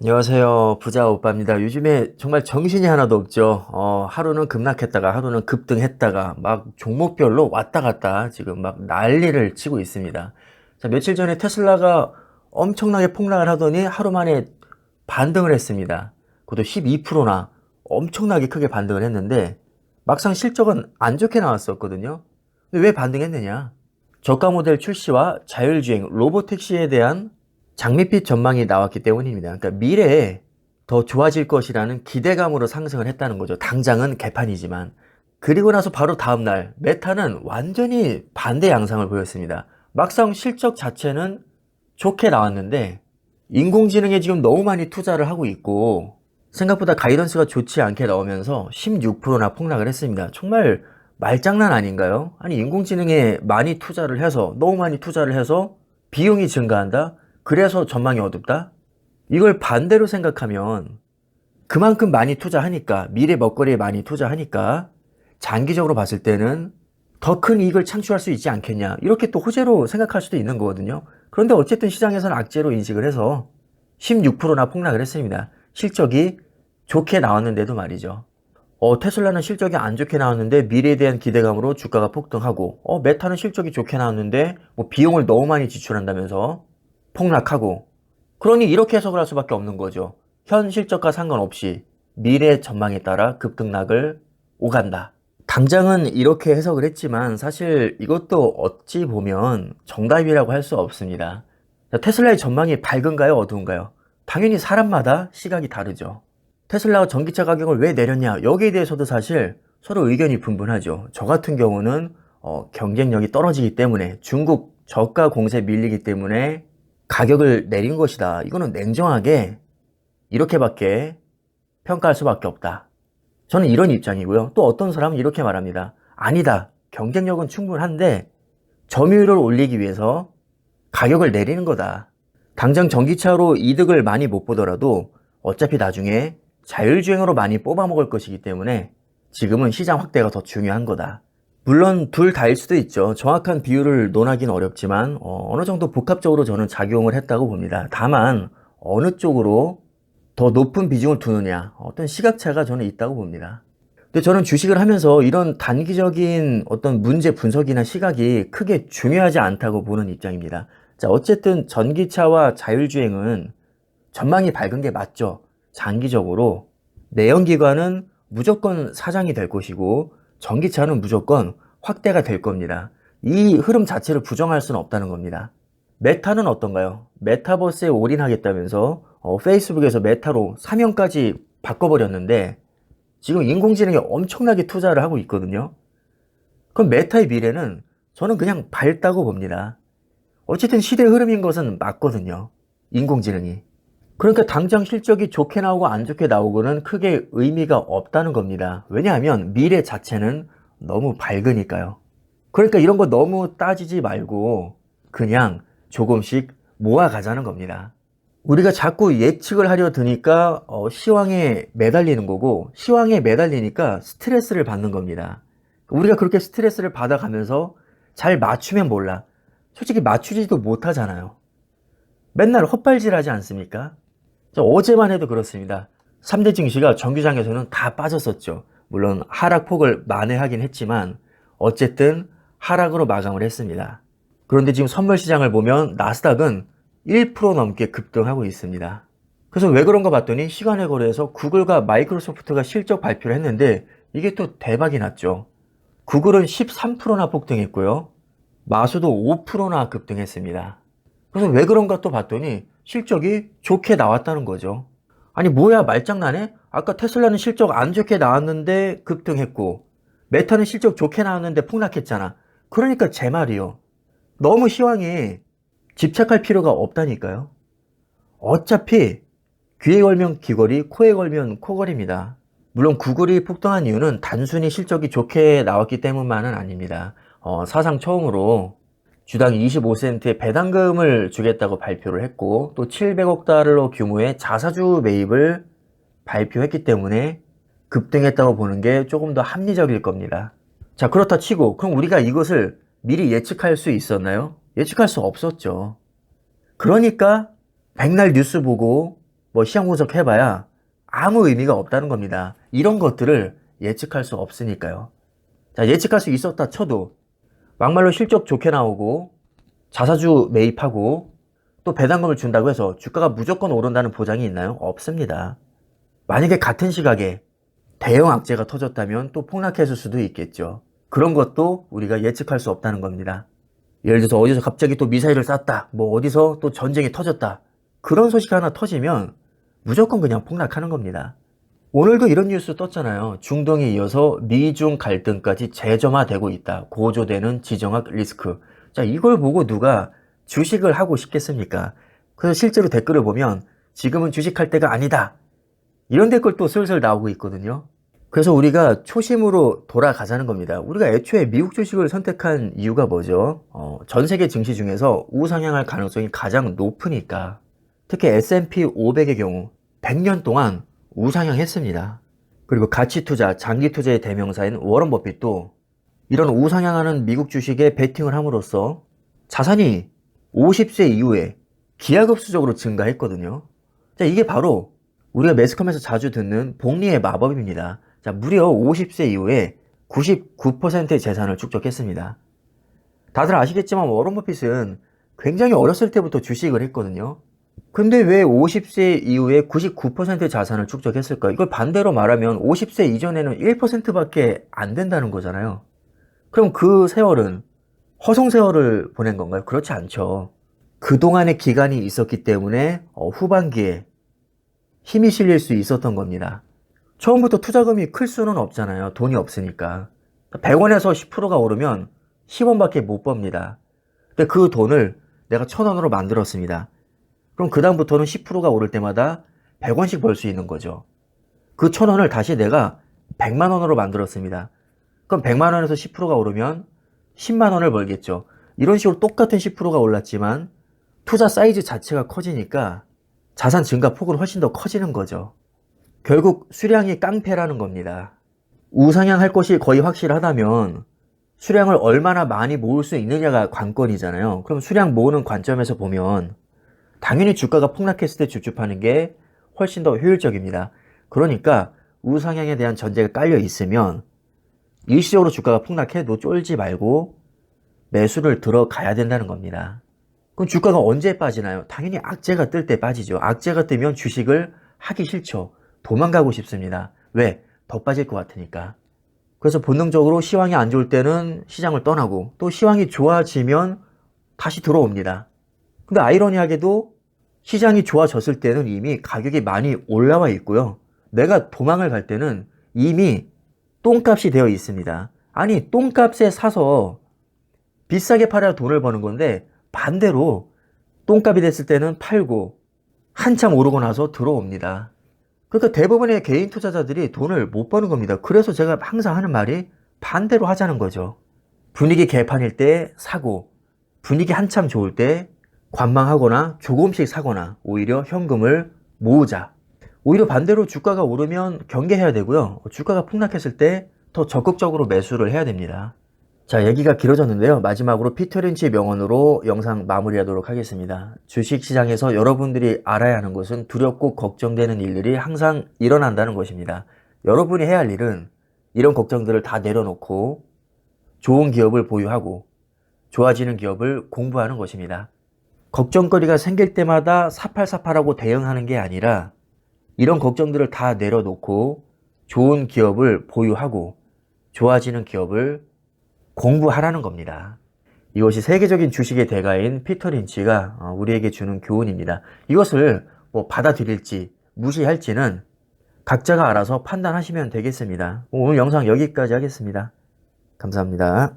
안녕하세요. 부자 오빠입니다. 요즘에 정말 정신이 하나도 없죠. 하루는 급락했다가 하루는 급등했다가 막 종목별로 왔다 갔다 지금 막 난리를 치고 있습니다. 자, 며칠 전에 테슬라가 엄청나게 폭락을 하더니 하루 만에 반등을 했습니다. 그것도 12%나 엄청나게 크게 반등을 했는데 막상 실적은 안 좋게 나왔었거든요. 근데 왜 반등했느냐? 저가 모델 출시와 자율주행 로보택시에 대한 장밋빛 전망이 나왔기 때문입니다. 그러니까 미래에 더 좋아질 것이라는 기대감으로 상승을 했다는 거죠. 당장은 개판이지만. 그리고 나서 바로 다음날 메타는 완전히 반대 양상을 보였습니다. 막상 실적 자체는 좋게 나왔는데 인공지능에 지금 너무 많이 투자를 하고 있고 생각보다 가이던스가 좋지 않게 나오면서 16%나 폭락을 했습니다. 정말 말장난 아닌가요? 아니 인공지능에 많이 투자를 해서 너무 많이 투자를 해서 비용이 증가한다? 그래서 전망이 어둡다? 이걸 반대로 생각하면 그만큼 많이 투자하니까 미래 먹거리에 많이 투자하니까 장기적으로 봤을 때는 더 큰 이익을 창출할 수 있지 않겠냐 이렇게 또 호재로 생각할 수도 있는 거거든요. 그런데 어쨌든 시장에서는 악재로 인식을 해서 16%나 폭락을 했습니다. 실적이 좋게 나왔는데도 말이죠. 테슬라는 실적이 안 좋게 나왔는데 미래에 대한 기대감으로 주가가 폭등하고 메타는 실적이 좋게 나왔는데 뭐 비용을 너무 많이 지출한다면서 폭락하고 그러니 이렇게 해석을 할 수밖에 없는 거죠. 현 실적과 상관없이 미래 전망에 따라 급등락을 오간다. 당장은 이렇게 해석을 했지만 사실 이것도 어찌 보면 정답이라고 할 수 없습니다. 테슬라의 전망이 밝은가요? 어두운가요? 당연히 사람마다 시각이 다르죠. 테슬라가 전기차 가격을 왜 내렸냐? 여기에 대해서도 사실 서로 의견이 분분하죠. 저 같은 경우는 경쟁력이 떨어지기 때문에 중국 저가 공세 밀리기 때문에 가격을 내린 것이다. 이거는 냉정하게 이렇게밖에 평가할 수밖에 없다. 저는 이런 입장이고요. 또 어떤 사람은 이렇게 말합니다. 아니다. 경쟁력은 충분한데 점유율을 올리기 위해서 가격을 내리는 거다. 당장 전기차로 이득을 많이 못 보더라도 어차피 나중에 자율주행으로 많이 뽑아먹을 것이기 때문에 지금은 시장 확대가 더 중요한 거다. 물론 둘 다일 수도 있죠. 정확한 비율을 논하기는 어렵지만 어느 정도 복합적으로 저는 작용을 했다고 봅니다. 다만 어느 쪽으로 더 높은 비중을 두느냐 어떤 시각차가 저는 있다고 봅니다. 근데 저는 주식을 하면서 이런 단기적인 어떤 문제 분석이나 시각이 크게 중요하지 않다고 보는 입장입니다. 자, 어쨌든 전기차와 자율주행은 전망이 밝은 게 맞죠. 장기적으로 내연기관은 무조건 사장이 될 것이고 전기차는 무조건 확대가 될 겁니다. 이 흐름 자체를 부정할 수는 없다는 겁니다. 메타는 어떤가요? 메타버스에 올인하겠다면서 페이스북에서 메타로 사명까지 바꿔버렸는데 지금 인공지능에 엄청나게 투자를 하고 있거든요. 그럼 메타의 미래는 저는 그냥 밝다고 봅니다. 어쨌든 시대 흐름인 것은 맞거든요. 인공지능이. 그러니까 당장 실적이 좋게 나오고 안 좋게 나오고는 크게 의미가 없다는 겁니다. 왜냐하면 미래 자체는 너무 밝으니까요. 그러니까 이런 거 너무 따지지 말고 그냥 조금씩 모아가자는 겁니다. 우리가 자꾸 예측을 하려 드니까 시황에 매달리는 거고 시황에 매달리니까 스트레스를 받는 겁니다. 우리가 그렇게 스트레스를 받아가면서 잘 맞추면 몰라. 솔직히 맞추지도 못하잖아요. 맨날 헛발질하지 않습니까? 어제만 해도 그렇습니다. 3대 증시가 정규장에서는 다 빠졌었죠. 물론 하락폭을 만회하긴 했지만 어쨌든 하락으로 마감을 했습니다. 그런데 지금 선물 시장을 보면 나스닥은 1% 넘게 급등하고 있습니다. 그래서 왜 그런가 봤더니 시간의 거래에서 구글과 마이크로소프트가 실적 발표를 했는데 이게 또 대박이 났죠. 구글은 13%나 폭등했고요. 마수도 5%나 급등했습니다. 그래서 왜 그런가 또 봤더니 실적이 좋게 나왔다는 거죠. 아니 뭐야 말장난해? 아까 테슬라는 실적 안 좋게 나왔는데 급등했고 메타는 실적 좋게 나왔는데 폭락했잖아. 그러니까 제 말이요. 너무 시황에 집착할 필요가 없다니까요. 어차피 귀에 걸면 귀걸이, 코에 걸면 코걸이입니다. 물론 구글이 폭등한 이유는 단순히 실적이 좋게 나왔기 때문만은 아닙니다. 사상 처음으로 주당 25센트의 배당금을 주겠다고 발표를 했고 또 700억 달러 규모의 자사주 매입을 발표했기 때문에 급등했다고 보는 게 조금 더 합리적일 겁니다. 자, 그렇다 치고 그럼 우리가 이것을 미리 예측할 수 있었나요? 예측할 수 없었죠. 그러니까 백날 뉴스 보고 뭐 시장 분석해봐야 아무 의미가 없다는 겁니다. 이런 것들을 예측할 수 없으니까요. 자, 예측할 수 있었다 쳐도 막말로 실적 좋게 나오고 자사주 매입하고 또 배당금을 준다고 해서 주가가 무조건 오른다는 보장이 있나요? 없습니다. 만약에 같은 시각에 대형 악재가 터졌다면 또 폭락했을 수도 있겠죠. 그런 것도 우리가 예측할 수 없다는 겁니다. 예를 들어서 어디서 갑자기 또 미사일을 쐈다, 뭐 어디서 또 전쟁이 터졌다, 그런 소식 하나 터지면 무조건 그냥 폭락하는 겁니다. 오늘도 이런 뉴스 떴잖아요. 중동에 이어서 미중 갈등까지 재점화되고 있다. 고조되는 지정학 리스크. 자, 이걸 보고 누가 주식을 하고 싶겠습니까? 그래서 실제로 댓글을 보면 지금은 주식할 때가 아니다, 이런 댓글도 슬슬 나오고 있거든요. 그래서 우리가 초심으로 돌아가자는 겁니다. 우리가 애초에 미국 주식을 선택한 이유가 뭐죠? 전 세계 증시 중에서 우상향할 가능성이 가장 높으니까. 특히 S&P 500의 경우 100년 동안 우상향했습니다. 그리고 가치 투자, 장기 투자의 대명사인 워런 버핏도 이런 우상향하는 미국 주식에 베팅을 함으로써 자산이 50세 이후에 기하급수적으로 증가했거든요. 자, 이게 바로 우리가 매스컴에서 자주 듣는 복리의 마법입니다. 자, 무려 50세 이후에 99%의 재산을 축적했습니다. 다들 아시겠지만 워런 버핏은 굉장히 어렸을 때부터 주식을 했거든요. 근데 왜 50세 이후에 99%의 자산을 축적했을까? 이걸 반대로 말하면 50세 이전에는 1%밖에 안 된다는 거잖아요. 그럼 그 세월은 허송 세월을 보낸 건가요? 그렇지 않죠. 그동안의 기간이 있었기 때문에 후반기에 힘이 실릴 수 있었던 겁니다. 처음부터 투자금이 클 수는 없잖아요. 돈이 없으니까. 100원에서 10%가 오르면 10원밖에 못 법니다. 근데 그 돈을 내가 1000원으로 만들었습니다. 그럼 그 다음부터는 10%가 오를 때마다 100원씩 벌 수 있는 거죠. 그 1000원을 다시 내가 100만 원으로 만들었습니다. 그럼 100만 원에서 10%가 오르면 10만 원을 벌겠죠. 이런 식으로 똑같은 10%가 올랐지만 투자 사이즈 자체가 커지니까 자산 증가 폭은 훨씬 더 커지는 거죠. 결국 수량이 깡패라는 겁니다. 우상향할 것이 거의 확실하다면 수량을 얼마나 많이 모을 수 있느냐가 관건이잖아요. 그럼 수량 모으는 관점에서 보면 당연히 주가가 폭락했을 때 주춤하는 게 훨씬 더 효율적입니다. 그러니까 우상향에 대한 전제가 깔려 있으면 일시적으로 주가가 폭락해도 쫄지 말고 매수를 들어가야 된다는 겁니다. 그럼 주가가 언제 빠지나요? 당연히 악재가 뜰 때 빠지죠. 악재가 뜨면 주식을 하기 싫죠. 도망가고 싶습니다. 왜? 더 빠질 것 같으니까. 그래서 본능적으로 시황이 안 좋을 때는 시장을 떠나고 또 시황이 좋아지면 다시 들어옵니다. 근데 아이러니하게도 시장이 좋아졌을 때는 이미 가격이 많이 올라와 있고요. 내가 도망을 갈 때는 이미 똥값이 되어 있습니다. 아니, 똥값에 사서 비싸게 팔아야 돈을 버는 건데 반대로 똥값이 됐을 때는 팔고 한참 오르고 나서 들어옵니다. 그러니까 대부분의 개인 투자자들이 돈을 못 버는 겁니다. 그래서 제가 항상 하는 말이 반대로 하자는 거죠. 분위기 개판일 때 사고, 분위기 한참 좋을 때 관망하거나 조금씩 사거나 오히려 현금을 모으자. 오히려 반대로 주가가 오르면 경계해야 되고요. 주가가 폭락했을 때 더 적극적으로 매수를 해야 됩니다. 자, 얘기가 길어졌는데요. 마지막으로 피터 린치의 명언으로 영상 마무리하도록 하겠습니다. 주식시장에서 여러분들이 알아야 하는 것은 두렵고 걱정되는 일들이 항상 일어난다는 것입니다. 여러분이 해야 할 일은 이런 걱정들을 다 내려놓고 좋은 기업을 보유하고 좋아지는 기업을 공부하는 것입니다. 걱정거리가 생길 때마다 사팔사팔하고 대응하는 게 아니라 이런 걱정들을 다 내려놓고 좋은 기업을 보유하고 좋아지는 기업을 공부하라는 겁니다. 이것이 세계적인 주식의 대가인 피터 린치가 우리에게 주는 교훈입니다. 이것을 받아들일지 무시할지는 각자가 알아서 판단하시면 되겠습니다. 오늘 영상 여기까지 하겠습니다. 감사합니다.